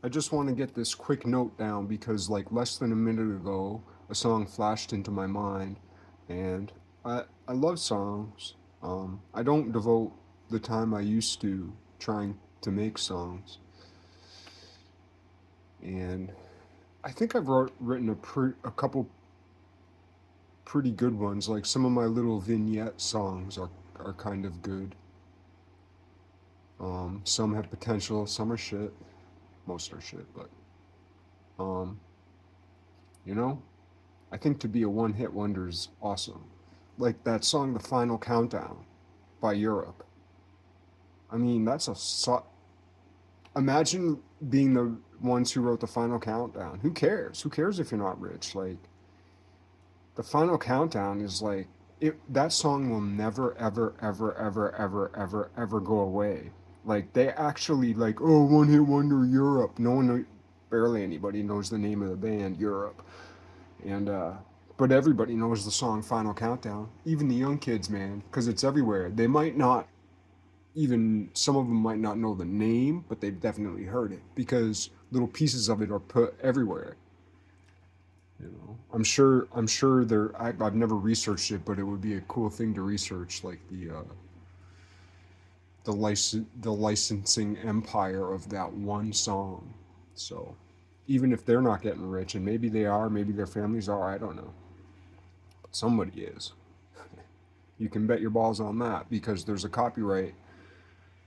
I just want to get this quick note down because, like, less than a minute ago, a song flashed into my mind, and I love songs. I don't devote the time I used to trying to make songs, and I think I've written a couple pretty good ones. Like some of my little vignette songs are kind of good. Some have potential, some are shit. Most are shit, but um, you know, I think to be a one-hit wonder is awesome. Like that song, "The Final Countdown" by Europe. I mean, imagine being the ones who wrote the Final Countdown. Who cares? Who cares if you're not rich? Like the Final Countdown is like that song will never ever ever ever ever ever ever go away. Like they actually like, oh, one hit wonder Europe. No one, barely anybody knows the name of the band Europe, and but everybody knows the song Final Countdown. Even the young kids, man, because it's everywhere. They might not even, some of them might not know the name, but they've definitely heard it because little pieces of it are put everywhere. You know, I'm sure there. I've never researched it, but it would be a cool thing to research, like the licensing empire of that one song. So, even if they're not getting rich, and maybe they are, maybe their families are, I don't know, but somebody is. You can bet your balls on that because there's a copyright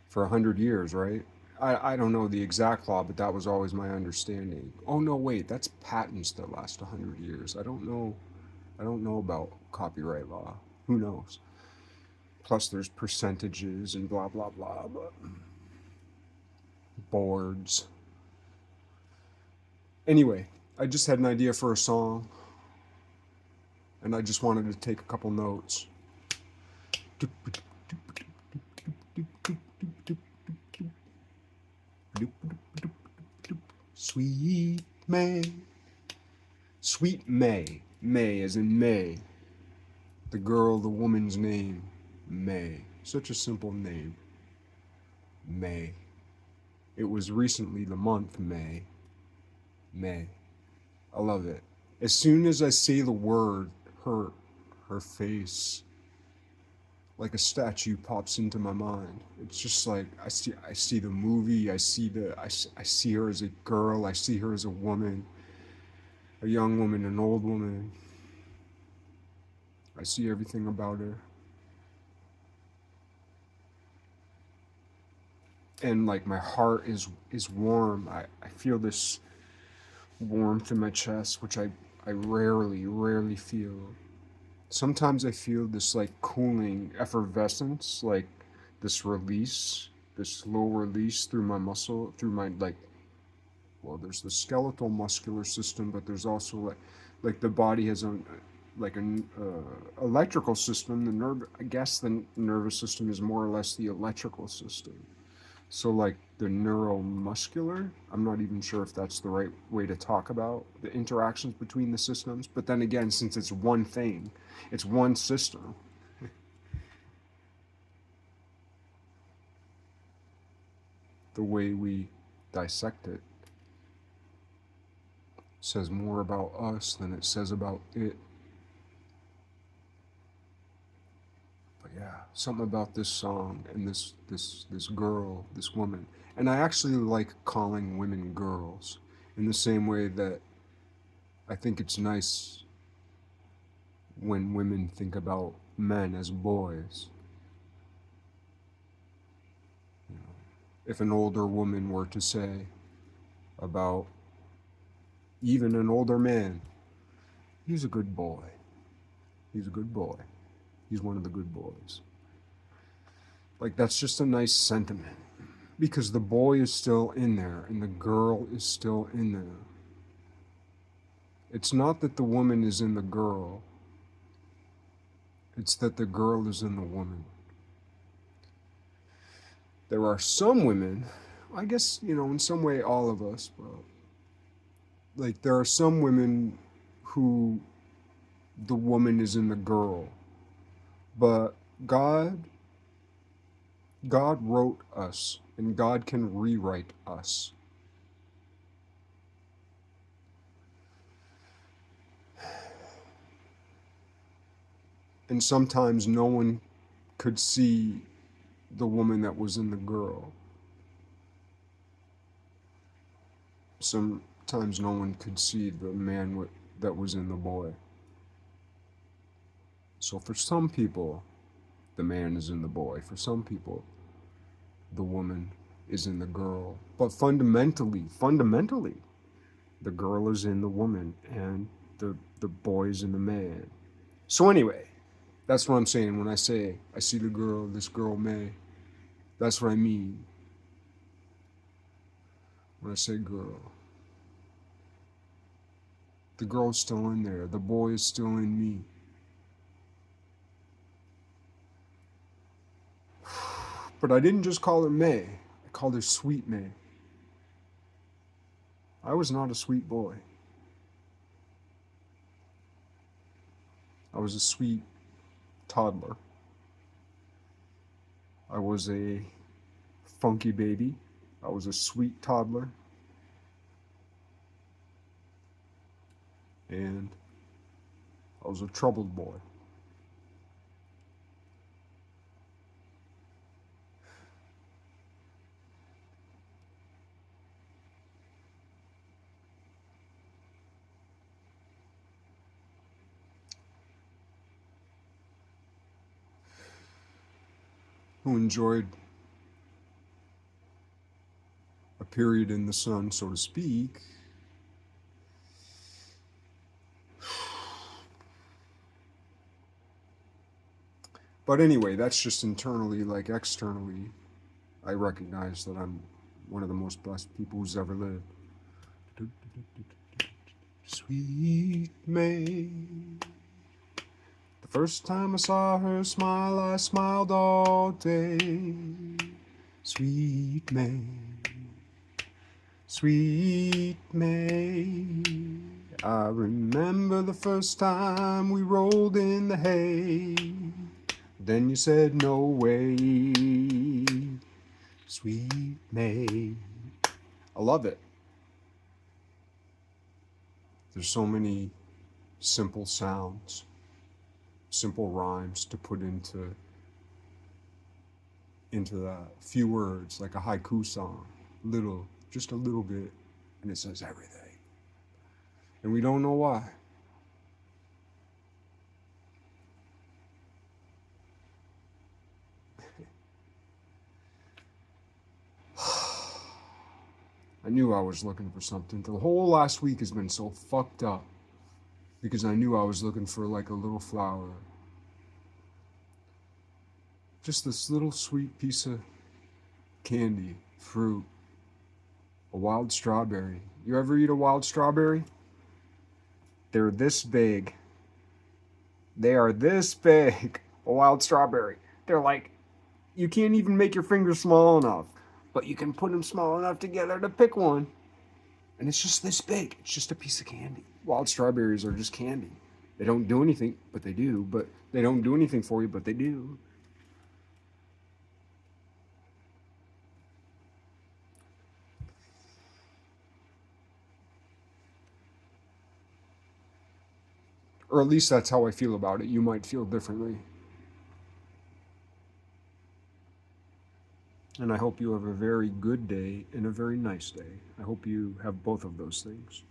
for 100 years, right? I don't know the exact law, but that was always my understanding. Oh no, wait, that's patents that last 100 years. I don't know. I don't know about copyright law. Who knows? Plus, there's percentages and blah blah blah. But boards. Anyway, I just had an idea for a song, and I just wanted to take a couple notes. Sweet May, sweet May, May as in May. The girl, the woman's name, May. Such a simple name, May. It was recently the month May. May. I love it. As soon as I say the word, her, her face, like a statue, pops into my mind. It's just like I see the movie. I see her as a girl. I see her as a woman, a young woman, an old woman. I see everything about her, and like my heart is warm. I feel this warmth in my chest, which I rarely feel. Sometimes I feel this like cooling effervescence, like this release, this slow release through my muscle, through my like, well, there's the skeletal muscular system, but there's also like the body has a like an electrical system. The nerve, I guess, the nervous system is more or less the electrical system. So like the neuromuscular, I'm not even sure if that's the right way to talk about the interactions between the systems. But then again, since it's one thing, it's one system. The way we dissect it says more about us than it says about it. But yeah, something about this song and this girl, this woman. And I actually like calling women girls in the same way that I think it's nice when women think about men as boys. You know, if an older woman were to say about even an older man, he's a good boy. He's a good boy. He's one of the good boys. Like, that's just a nice sentiment. Because the boy is still in there and the girl is still in there. It's not that the woman is in the girl, it's that the girl is in the woman. There are some women, I guess, in some way, all of us, but like, there are some women who the woman is in the girl. But God wrote us, and God can rewrite us. And sometimes no one could see the woman that was in the girl. Sometimes no one could see the man that was in the boy. So for some people, the man is in the boy. For some people, the woman is in the girl. But fundamentally, the girl is in the woman and the boy is in the man. So anyway, that's what I'm saying when I say I see the girl, this girl May. That's what I mean when I say girl. The girl's still in there. The boy is still in me. But I didn't just call her May. I called her Sweet May. I was not a sweet boy. I was a sweet toddler. I was a funky baby. I was a sweet toddler. And I was a troubled boy. Who enjoyed a period in the sun, so to speak. But anyway, that's just internally. Like externally, I recognize that I'm one of the most blessed people who's ever lived. Sweet May. The first time I saw her smile, I smiled all day. Sweet May. Sweet May. I remember the first time we rolled in the hay. Then you said no way. Sweet May. I love it. There's so many simple sounds, simple rhymes to put into that. Few words, like a haiku song. Just a little bit, and it says everything. And we don't know why. I knew I was looking for something. The whole last week has been so fucked up because I knew I was looking for like a little flower. Just this little sweet piece of candy, fruit, a wild strawberry. You ever eat a wild strawberry? They're this big. They are this big. A wild strawberry. They're like, you can't even make your fingers small enough, but you can put them small enough together to pick one. And it's just this big. It's just a piece of candy. Wild strawberries are just candy. They don't do anything, but they do. But they don't do anything for you, but they do. Or at least that's how I feel about it. You might feel differently. And I hope you have a very good day and a very nice day. I hope you have both of those things.